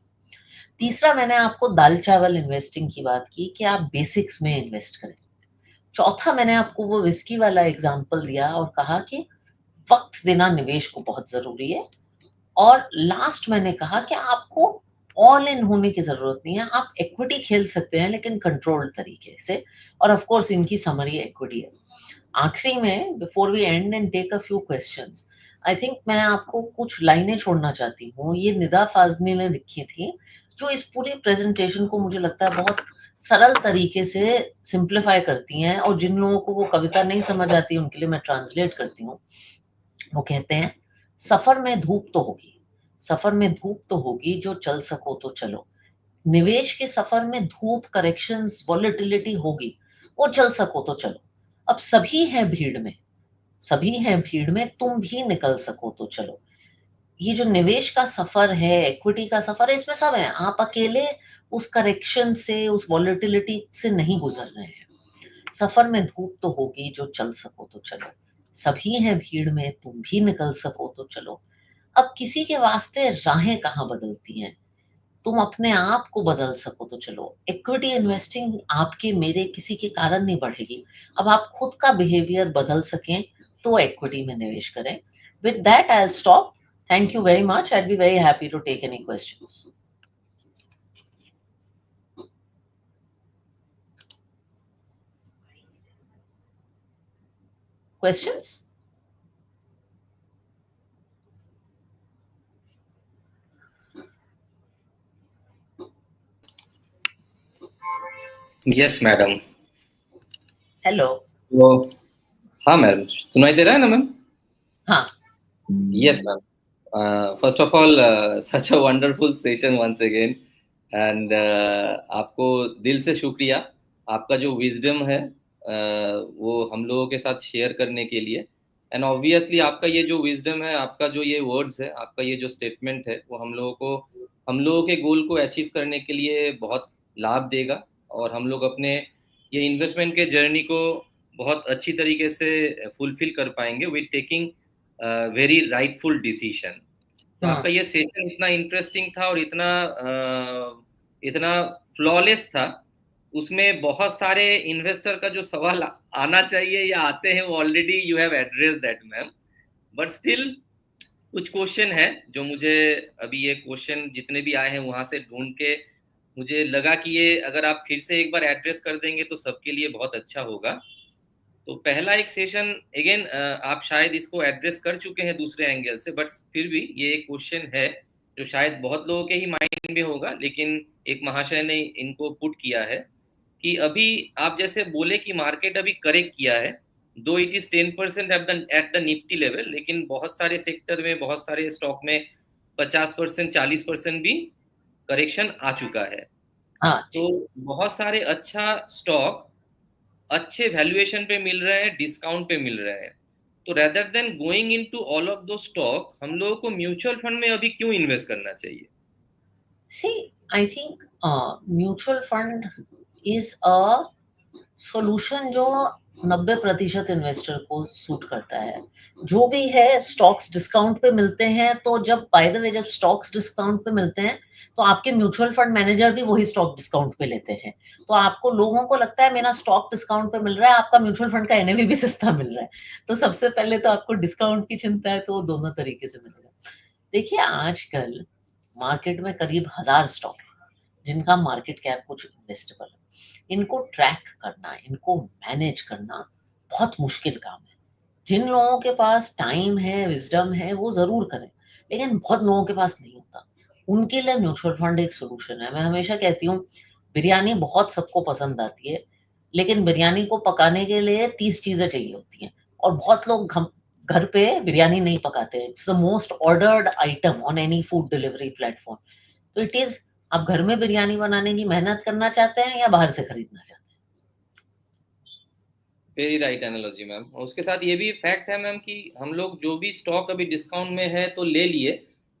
Speaker 2: तीसरा मैंने आपको दाल-चावल इन्वेस्टिंग की बात की कि आप बेसिक्स में इन्वेस्ट करें। चौथा मैंने आपको वो व्हिस्की वाला एग्ज़ाम्पल दिया और कहा कि वक़्त देना निवेश को बहुत ज़रूरी है। और लास्ट मैंने कहा कि आपको ऑल इन होने की ज़रूरत नहीं है। आप इक्विटी खेल सकते हैं लेकिन कंट्रोल्ड तरीके से, और ऑफ कोर्स इनकी समरी इक्विटी है। आखिरी में before we end end take a few questions, I think मैं आपको कुछ लाइनें छोड़ना चाहती हूँ। ये निदा फाज़नी ने लिखी थी, जो इस पूरी प्रेज़ेंटेशन को मुझे लगता है बहुत सरल तरीके से सिम्प्लीफाई करती हैं, और जिन लोगों को वो कविता नहीं समझ आती उनके लिए मैं ट्रांसलेट करती हूँ। वो कहते हैं, सफ़र में धूप तो होगी, सफ़र में धूप तो होगी, जो चल सको तो चलो। निवेश के सफ़र में धूप, करेक्शंस, वॉलेटिलिटी होगी, वो चल सको तो चलो। अब सभी हैं भीड़ में, सभी हैं भीड़ में, तुम भी निकल सको तो चलो। ये जो निवेश का सफ़र है, इक्विटी का सफ़र है, इसमें सब हैं। आप अकेले उस करेक्शन से, उस वॉलेटिलिटी से नहीं गुज़र रहे हैं। सफ़र में धूप तो होगी, जो चल सको तो चलो। सभी हैं भीड़ में, तुम भी निकल सको तो चलो। अब किसी के वास्ते राहें कहाँ बदलती हैं? तुम अपने आप को बदल सको तो चलो। इक्विटी इन्वेस्टिंग आपके, मेरे, किसी के कारण नहीं बढ़ेगी। अब आप खुद का बिहेवियर बदल सकें तो इक्विटी में निवेश करें। With that I will stop. Thank you very much. I will be very happy to take any questions. Questions?
Speaker 1: Yes madam.
Speaker 2: Hello.
Speaker 1: तो हाँ मैम, सुनाई दे रहा है ना मैम?
Speaker 2: हाँ।
Speaker 1: Yes ma'am. First of all, such a wonderful session once again, and आपको दिल से शुक्रिया। आपका जो विजडम है वो हम लोगों के साथ शेयर करने के लिए, एंड ऑब्वियसली आपका ये जो विजडम है, आपका जो ये वर्ड्स है, आपका ये जो स्टेटमेंट है, वो हम लोगों के गोल को अचीव करने के लिए बहुत लाभ देगा, और हम लोग अपने ये इन्वेस्टमेंट के जर्नी को बहुत अच्छी तरीके से फुलफिल कर पाएंगे with taking very rightful decision. तो आपका ये सेशन इतना इंटरेस्टिंग था और इतना फ्लॉलेस था, उसमें बहुत सारे इन्वेस्टर का जो सवाल आना चाहिए या आते हैं वो already you have address that ma'am, but still कुछ क्वेश्चन है जो मुझे अभी, ये क्वेश्चन जितने भी आए हैं वहां से ढूंढ के मुझे लगा कि ये अगर आप फिर से एक बार एड्रेस कर देंगे तो सबके लिए बहुत अच्छा होगा। तो पहला एक सेशन अगेन आप शायद इसको एड्रेस कर चुके हैं दूसरे एंगल से, बट फिर भी ये एक क्वेश्चन है जो शायद बहुत लोगों के ही माइंड में होगा, लेकिन एक महाशय ने इनको पुट किया है कि अभी आप जैसे बोले कि मार्केट अभी करेक्ट किया है, दो it is 10% at the Nifty level, लेकिन बहुत सारे सेक्टर में, बहुत सारे स्टॉक में 50%, 40% भी करेक्शन आ चुका है।
Speaker 2: हाँ
Speaker 1: तो
Speaker 2: जी।
Speaker 1: बहुत सारे अच्छा स्टॉक अच्छे वैल्यूएशन पे मिल रहे हैं, डिस्काउंट पे मिल रहे हैं। तो rather than going into all of दो स्टॉक, हम लोगों को म्यूचुअल फंड में अभी क्यों इन्वेस्ट करना चाहिए?
Speaker 2: See, I think mutual fund is a solution जो 90% इन्वेस्टर को सूट करता है। जो भी है, स्टॉक्स डिस्काउंट पे मिलते हैं, तो जब बाय द वे जब स्टॉक्स डिस्काउंट पे मिलते हैं तो आपके म्यूचुअल फंड मैनेजर भी वही स्टॉक डिस्काउंट पे लेते हैं। तो आपको, लोगों को लगता है मेरा स्टॉक डिस्काउंट पे मिल रहा है, आपका म्यूचुअल फंड का एनएवी भी सस्ता मिल रहा है। तो सबसे पहले तो आपको डिस्काउंट की चिंता है, तो वो दोनों तरीके से मिलेगा। देखिए, आजकल मार्केट में करीब 1000 स्टॉक है जिनका मार्केट कैप कुछ इन्वेस्टेबल है। इनको ट्रैक करना, इनको मैनेज करना बहुत मुश्किल काम है। जिन लोगों के पास टाइम है, विज़डम है, वो ज़रूर करें, लेकिन बहुत लोगों के पास नहीं होता। उनके लिए म्यूचुअल फंड एक सॉल्यूशन है। मैं हमेशा कहती हूँ, बिरयानी बहुत सबको पसंद आती है, लेकिन बिरयानी को पकाने के लिए 30 चीज़ें चाहिए होती हैं, और बहुत लोग घर पे बिरयानी नहीं पकाते हैं। It's the most ordered item on any food delivery platform. तो इट इज़, आप घर में बिरयानी बनाने की मेहनत करना चाहते हैं या बाहर से खरीदना चाहते हैं?
Speaker 1: Very right analogy ma'am. उसके साथ ये भी फैक्ट है मैम कि हम लोग जो भी स्टॉक अभी डिस्काउंट में है तो ले लिए,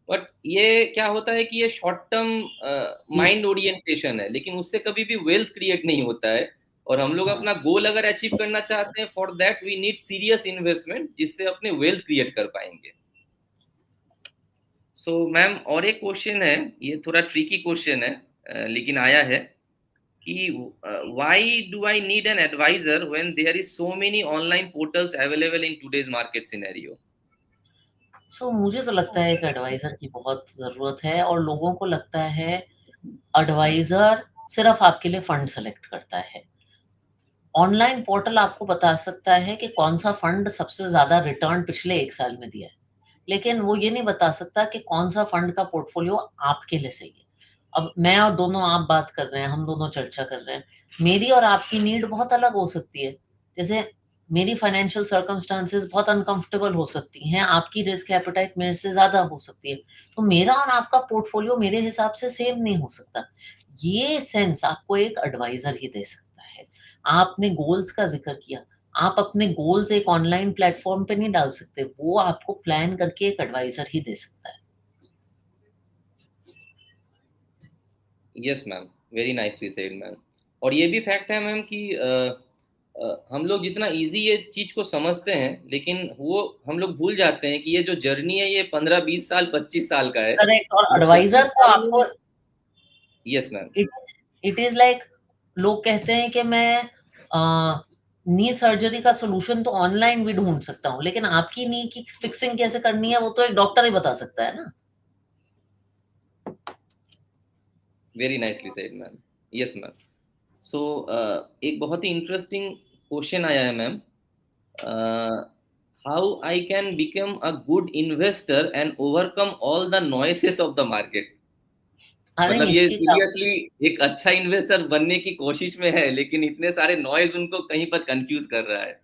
Speaker 1: बट ये क्या होता है कि ये शॉर्ट टर्म
Speaker 2: जी
Speaker 1: माइंड ओरिएंटेशन है, लेकिन उससे कभी भी वेल्थ क्रिएट नहीं होता है। और हम लोग
Speaker 2: हाँ
Speaker 1: अपना गोल अगर अचीव करना चाहते हैं, for that we need serious investment, जिससे अपने वेल्थ क्रिएट कर पाएंगे। सो मैम और एक क्वेश्चन है, ये थोड़ा ट्रिकी क्वेश्चन है, लेकिन आया है कि why do I need an advisor when there is so many online portals available in today's market scenario.
Speaker 2: So मुझे तो लगता है एक एडवाइजर की बहुत जरूरत है, और लोगों को लगता है एडवाइजर सिर्फ आपके लिए फंड सेलेक्ट करता है। ऑनलाइन पोर्टल आपको बता सकता है कि कौन सा फंड सबसे ज्यादा रिटर्न पिछले 1 साल में दिया है, लेकिन वो ये नहीं बता सकता कि कौन सा फंड का पोर्टफोलियो आपके लिए सही है। अब मैं और दोनों आप बात कर रहे हैं, हम दोनों चर्चा कर रहे हैं, मेरी और आपकी नीड बहुत अलग हो सकती है। जैसे मेरी फाइनेंशियल सर्कमस्टांसेस बहुत अनकंफर्टेबल हो सकती हैं, आपकी रिस्क एपेटाइट मेरे से ज्यादा हो सकती है, तो मेरा और आपका पोर्टफोलियो मेरे हिसाब से सेम नहीं हो सकता। ये सेंस आपको एक एडवाइजर ही दे सकता है। आपने गोल्स का जिक्र किया, आप अपने गोल्स एक ऑनलाइन प्लेटफॉर्म पे नहीं डाल सकते, वो आपको प्लान करके एक एडवाइजर ही दे सकता है।
Speaker 1: Yes ma'am, very nicely said ma'am. और ये भी फैक्ट है मैम कि हम लोग जितना इजी ये चीज को समझते हैं, लेकिन वो हम लोग भूल जाते हैं कि ये जो जर्नी है ये 15-20 साल 25 साल का है।
Speaker 2: करेक्ट। और
Speaker 1: ये
Speaker 2: एडवाइजर को
Speaker 1: 25 साल
Speaker 2: आपको
Speaker 1: में। Yes ma'am.
Speaker 2: It is like, लोग कहते हैं कि मैं नी सर्जरी का सोल्यूशन तो ऑनलाइन भी ढूंढ सकता हूँ, लेकिन आपकी नी की फिक्सिंग कैसे करनी है वो तो एक डॉक्टर ही बता सकता है ना।
Speaker 1: Very nicely said ma'am. Yes ma'am. So एक बहुत ही इंटरेस्टिंग क्वेश्चन आया है ma'am, how I can become a good investor and overcome all the noises of the market.
Speaker 2: I think
Speaker 1: मतलब ये
Speaker 2: इसकी क्या,
Speaker 1: सीरियसली एक अच्छा इन्वेस्टर बनने की कोशिश में है, लेकिन इतने सारे नॉइज उनको कहीं पर कंफ्यूज कर रहा है।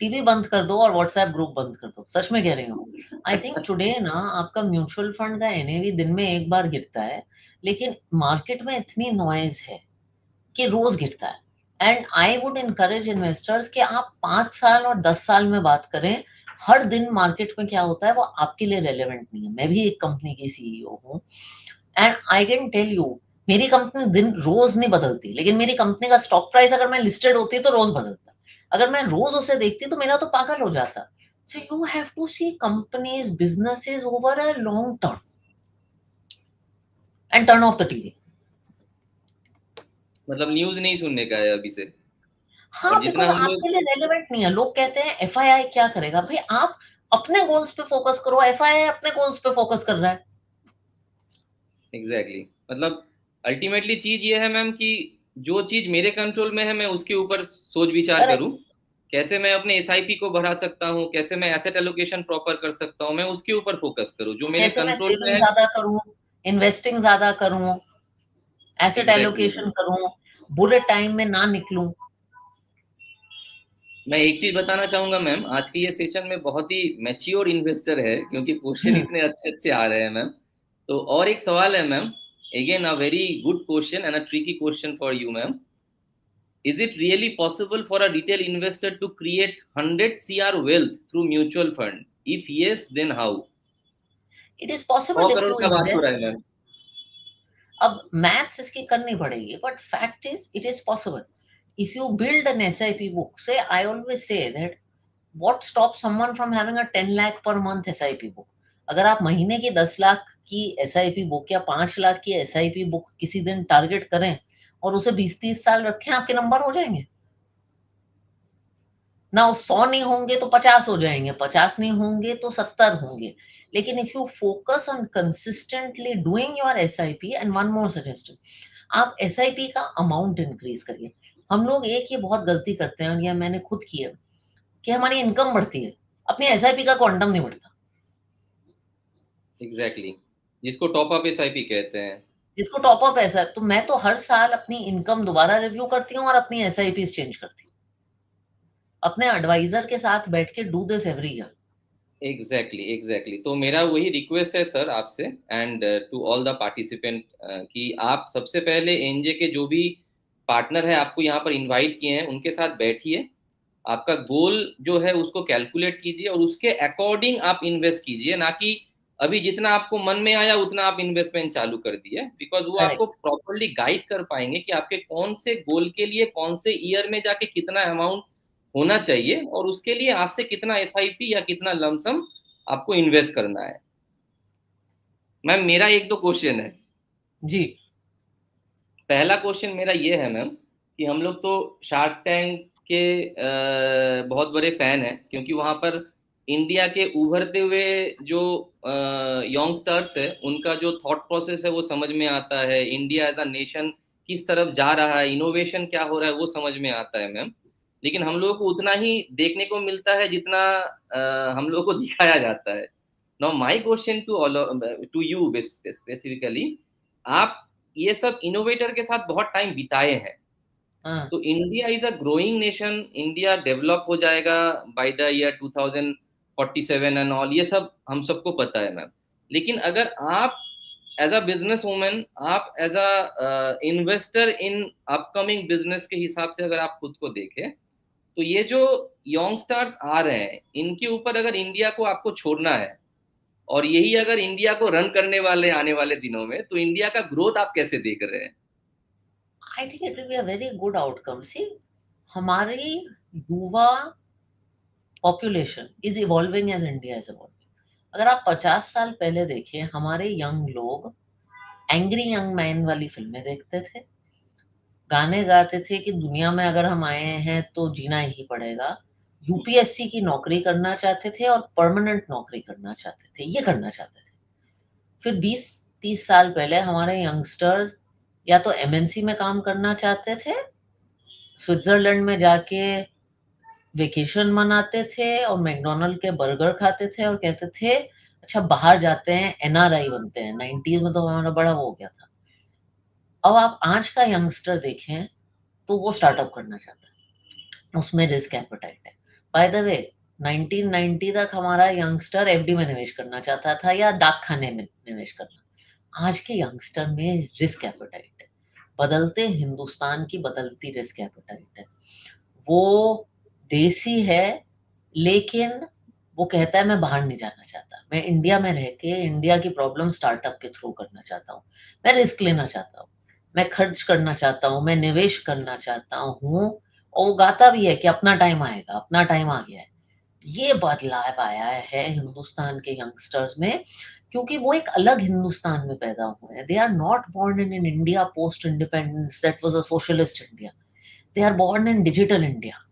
Speaker 2: टीवी बंद कर दो और व्हाट्सएप ग्रुप बंद कर दो, सच में कह रही हूँ। आई थिंक टुडे ना आपका म्यूचुअल फंड का एनएवी दिन में एक बार गिरता है, लेकिन मार्केट में इतनी नॉइज है कि रोज गिरता है। And I would encourage investors कि आप 5 साल और 10 साल में बात करें। हर दिन मार्केट में क्या होता है वो आपके लिए रेलेवेंट नहीं है। मैं भी एक कंपनी की सीईओ हूँ, and I can tell you, मेरी कंपनी दिन रोज नहीं बदलती, लेकिन मेरी कंपनी का स्टॉक प्राइस अगर मैं लिस्टेड होती तो रोज बदलता। अगर मैं रोज उसे देखती तो मेरा तो पागल हो जाता। So you have to see companies businesses over a long term and turn off the TV.
Speaker 1: मतलब न्यूज नहीं सुनने का है अभी से।
Speaker 2: हाँ,
Speaker 1: और जितना
Speaker 2: बिकॉज
Speaker 1: हम लोग।
Speaker 2: आपके लिए रेलेवेंट नहीं है। लोग कहते हैं एफआईआई क्या करेगा, भाई आप अपने गोल्स पे फोकस करो, एफआईआई अपने गोल्स पे फोकस कर रहा है।
Speaker 1: एग्जैक्टली मतलब अल्टीमेटली चीज ये है मैम कि जो चीज मेरे कंट्रोल में है मैं उसके ऊपर सोच विचार
Speaker 2: करेक्ट।
Speaker 1: करूं। कैसे मैं अपने एसआईपी को बढ़ा सकता हूँ, कैसे मैं एसेट एलोकेशन प्रॉपर कर सकता हूँ, मैं उसके ऊपर फोकस करूँ जो मेरे
Speaker 2: कैसे मैं
Speaker 1: कंट्रोल में
Speaker 2: सेविंग
Speaker 1: है।
Speaker 2: ज्यादा करूं, इन्वेस्टिंग ज्यादा करूं, एसेट
Speaker 1: एग्जैक्टली
Speaker 2: एलोकेशन करूं, बुरे टाइम में ना निकलूं।
Speaker 1: मैं एक चीज बताना चाहूंगा मैम, आज के ये सेशन में बहुत ही मैच्योर इन्वेस्टर है, क्योंकि क्वेश्चन इतने अच्छे अच्छे आ रहे हैं मैम। तो और एक सवाल है ma'am, again a very good question and a tricky question for you ma'am. Is it really possible for a retail investor to create 100 CR wealth through mutual fund? If yes, then how?
Speaker 2: It is
Speaker 1: 100
Speaker 2: possible if
Speaker 1: crore
Speaker 2: you
Speaker 1: का बात हो रहा
Speaker 2: invest.
Speaker 1: है ma'am.
Speaker 2: अब maths इसकी करनी पड़ेगी, but fact is it is possible if you build an SIP book. Say I always say that what stops someone from having a 10 lakh per month SIP book. अगर आप महीने की 10 लाख की SIP बुक या 5 लाख की SIP बुक किसी दिन target करें और उसे 20-30 साल रखें, आपके नंबर हो जाएंगे ना। 100 नहीं होंगे तो 50 हो जाएंगे, 50 नहीं होंगे तो 70 होंगे। लेकिन if you focus on consistently doing your SIP, and one more suggestion, आप SIP का अमाउंट इंक्रीज करिए। हम लोग एक ये बहुत गलती करते हैं, और ये मैंने खुद की है, कि हमारी इनकम बढ़ती है, अपनी SIP का क्वांटम नहीं बढ़ता।
Speaker 1: एग्जैक्टली जिसको टॉप अप एसआईपी कहते हैं।
Speaker 2: जिसको टॉप अप ऐसा है, तो मैं तो हर साल अपनी इनकम दोबारा रिव्यू करती हूँ और अपनी SIP चेंज करती हूँ। अपने एडवाइजर के साथ बैठ के do this every year.
Speaker 1: Exactly तो मेरा वही रिक्वेस्ट है सर आपसे and to all the participant, कि आप सबसे पहले एनजे के जो भी पार्टनर है आपको यहाँ पर इनवाइट किए हैं उनके साथ बैठिए। आपका गोल जो है उसको कैलकुलेट कीजिए और उसके अकॉर्डिंग आप इन्वेस्ट कीजिए, ना कि अभी जितना आपको मन में आया उतना आप इन्वेस्टमेंट चालू कर दिए, बिकॉज वो आपको
Speaker 2: करेक्ट।
Speaker 1: प्रॉपरली गाइड कर पाएंगे कि आपके कौन से गोल के लिए कौन से ईयर में जाके कितना अमाउंट होना चाहिए और उसके लिए आज से कितना एसआईपी या कितना लमसम आपको इन्वेस्ट करना है। मैम मेरा एक दो क्वेश्चन है।
Speaker 2: जी।
Speaker 1: पहला क्वेश्चन मेरा ये है मैम कि हम लोग तो शार्क टैंक के बहुत बड़े फैन हैं, क्योंकि वहां पर इंडिया के उभरते हुए जो यंगस्टर्स है उनका जो थॉट प्रोसेस है वो समझ में आता है, इंडिया एज अ नेशन किस तरफ जा रहा है, इनोवेशन क्या हो रहा है वो समझ में आता है मैम। लेकिन हम लोगों को उतना ही देखने को मिलता है जितना हम लोगों को दिखाया जाता है। Now my question to you specifically, आप ये सब इनोवेटर के साथ बहुत टाइम बिताए हैं,
Speaker 2: हाँ।
Speaker 1: तो India is a growing nation, India develop हो जाएगा by the year 2047 and all, ये सब हम सबको पता है मैम। लेकिन अगर आप एज अ बिजनेस वूमेन, आप as a investor in upcoming business के हिसाब से अगर आप खुद को देखें, तो ये जो यंगस्टर्स आ रहे हैं इनके ऊपर अगर इंडिया को आपको छोड़ना है और यही अगर इंडिया को रन करने वाले आने वाले दिनों में, तो इंडिया का ग्रोथ आप कैसे देख रहे हैं?
Speaker 2: I think it will be a very good outcome. See, हमारी युवा population is evolving as India is evolving. अगर आप 50 साल पहले देखें, हमारे यंग लोग एंग्री यंग मैन वाली फिल्में देखते थे, गाने गाते थे कि दुनिया में अगर हम आए हैं तो जीना ही पड़ेगा, यूपीएससी की नौकरी करना चाहते थे और परमानेंट नौकरी करना चाहते थे, ये करना चाहते थे। फिर 20-30 साल पहले हमारे यंगस्टर्स या तो एमएनसी में काम करना चाहते थे, स्विट्जरलैंड में जाके वेकेशन मनाते थे और मैकडोनल्ड के बर्गर खाते थे और कहते थे अच्छा बाहर जाते हैं, एनआरआई बनते हैं। 90s में तो हमारा बड़ा हो गया था। अब आप आज का यंगस्टर देखें तो वो स्टार्टअप करना चाहता है, उसमें रिस्क एपेटाइट है। बाय द वे, 1990 तक हमारा यंगस्टर एफडी में निवेश करना चाहता था या डाक खाने में निवेश करना। आज के यंगस्टर में रिस्क एपेटाइट है, बदलते हिंदुस्तान की बदलती रिस्क एपेटाइट है। वो देसी है, लेकिन वो कहता है मैं बाहर नहीं जाना चाहता, मैं इंडिया में रह के इंडिया की प्रॉब्लम स्टार्टअप के थ्रू करना चाहता हूँ, मैं रिस्क लेना चाहता हूँ, मैं खर्च करना चाहता हूँ, मैं निवेश करना चाहता हूँ। और वो गाता भी है कि अपना टाइम आएगा, अपना टाइम आ गया है। ये बदलाव आया है हिंदुस्तान के यंगस्टर्स में, क्योंकि वो एक अलग हिंदुस्तान में पैदा हुए हैं। They are not born in India post independence that was a socialist India. They are born in digital India,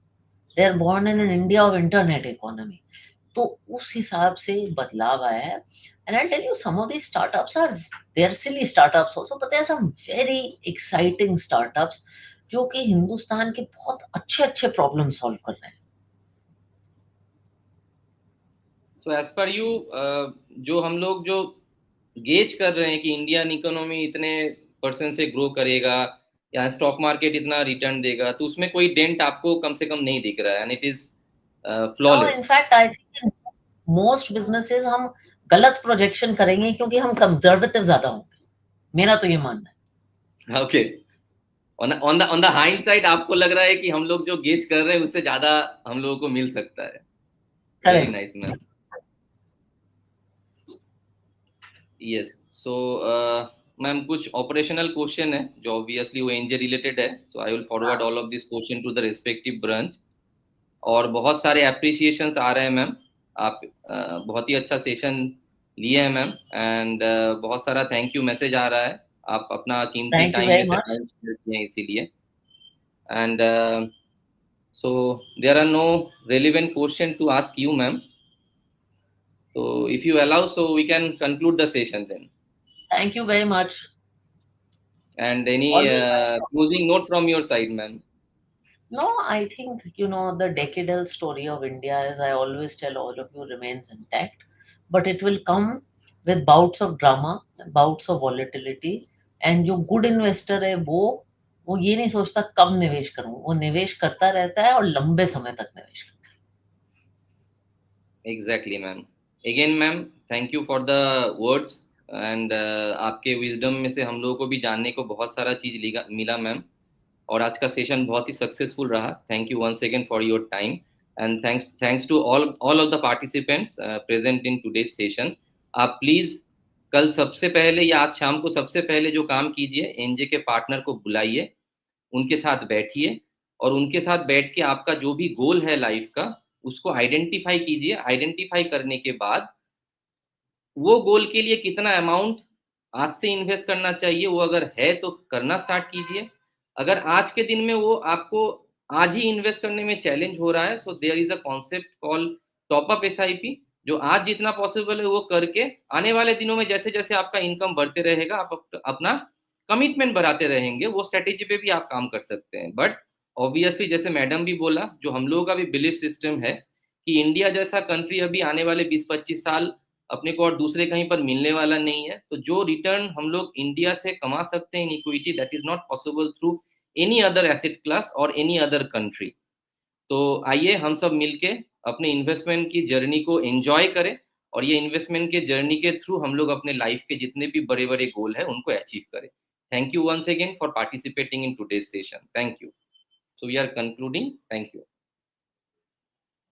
Speaker 2: they are born in an India of internet economy. तो उस हिसाब से बदलाव आया है। And I tell you, some of these startups are, they are silly startups also, but there are some very exciting startups जो कि हिंदुस्तान के बहुत अच्छे अच्छे प्रॉब्लम सॉल्व कर रहे हैं।
Speaker 1: सो एज पर यू, जो हम लोग जो गेज कर रहे हैं कि इंडियन इकोनॉमी इतने परसेंट से ग्रो करेगा या स्टॉक मार्केट इतना रिटर्न देगा, तो उसमें कोई डेंट आपको कम से कम नहीं दिख रहा है, and it is
Speaker 2: no,
Speaker 1: flawless.
Speaker 2: In fact I think most businesses हम गलत प्रोजेक्शन करेंगे क्योंकि हम कंजर्वेटिव ज्यादा होंगे। मेरा तो ये मानना है।
Speaker 1: ओके, ऑन द हाइंडसाइट आपको लग रहा है कि हम लोग जो गेज कर रहे हैं उससे ज्यादा हम लोगों को मिल सकता है। Very
Speaker 2: correct.
Speaker 1: Nice ma'am. Yes, so ma'am कुछ ऑपरेशनल क्वेश्चन है जो ऑब्वियसली वो एनजे रिलेटेड है, so I will forward all of this question to the respective branch. और बहुत सारे अप्रिसिएशंस आ रहे हैं मैम, आप बहुत ही अच्छा सेशन लिए हैं मैम, एंड बहुत सारा थैंक यू मैसेज आ रहा है, आप अपना कीमती
Speaker 2: थैंक यू
Speaker 1: टाइम में
Speaker 2: वेरी
Speaker 1: से
Speaker 2: मच।
Speaker 1: टाइम किए हैं इसीलिए। And so there are no relevant question to ask you ma'am, so if you allow, so we can conclude the session then.
Speaker 2: Thank you very much.
Speaker 1: And any
Speaker 2: always.
Speaker 1: closing note from your side, ma'am?
Speaker 2: No, I think, the decadal story of India, as I always tell all of you, remains intact. But it will come with bouts of drama, bouts of volatility. And जो good investor है वो ये नहीं सोचता कब निवेश करूं, वो निवेश करता रहता है और लंबे समय तक निवेश करता
Speaker 1: Exactly, ma'am. Again, ma'am, thank you for the words, and आपके विजडम में से हम लोगों को भी जानने को बहुत सारा चीज मिला मैम। और आज का सेशन बहुत ही सक्सेसफुल रहा। Thank you once again for your time and thanks to all of the participants present in today's session. आप प्लीज कल सबसे पहले या आज शाम को सबसे पहले जो काम कीजिए, एनजे के पार्टनर को बुलाइए, उनके साथ बैठिए और उनके साथ बैठ के आपका जो भी गोल है लाइफ का उसको आइडेंटिफाई कीजिए। आइडेंटिफाई करने के बाद वो गोल के लिए कितना अमाउंट आज से इन्वेस्ट करना चाहिए, वो अगर है तो करना स्टार्ट कीजिए। अगर आज के दिन में वो आपको आज ही इन्वेस्ट करने में चैलेंज हो रहा है, so there is a concept call top up SIP, जो आज जितना पॉसिबल है वो करके आने वाले दिनों में जैसे जैसे आपका इनकम बढ़ते रहेगा, आप अपना कमिटमेंट बढ़ाते रहेंगे, वो स्ट्रेटेजी पे भी आप काम कर सकते हैं। बट ऑब्वियसली जैसे मैडम भी बोला, जो हम लोगों का भी बिलीफ सिस्टम है कि इंडिया जैसा कंट्री अभी आने वाले 20-25 साल अपने को और दूसरे कहीं पर मिलने वाला नहीं है। तो जो रिटर्न हम लोग इंडिया से कमा सकते हैं in equity, that is not possible through any other asset class और एनी अदर कंट्री। तो आइए हम सब मिलके अपने इन्वेस्टमेंट की जर्नी को एंजॉय करें और ये इन्वेस्टमेंट के जर्नी के थ्रू हम लोग अपने लाइफ के जितने भी बड़े बड़े गोल है उनको अचीव करें। Thank you once again for participating in today's session. Thank you. So we are concluding. Thank you.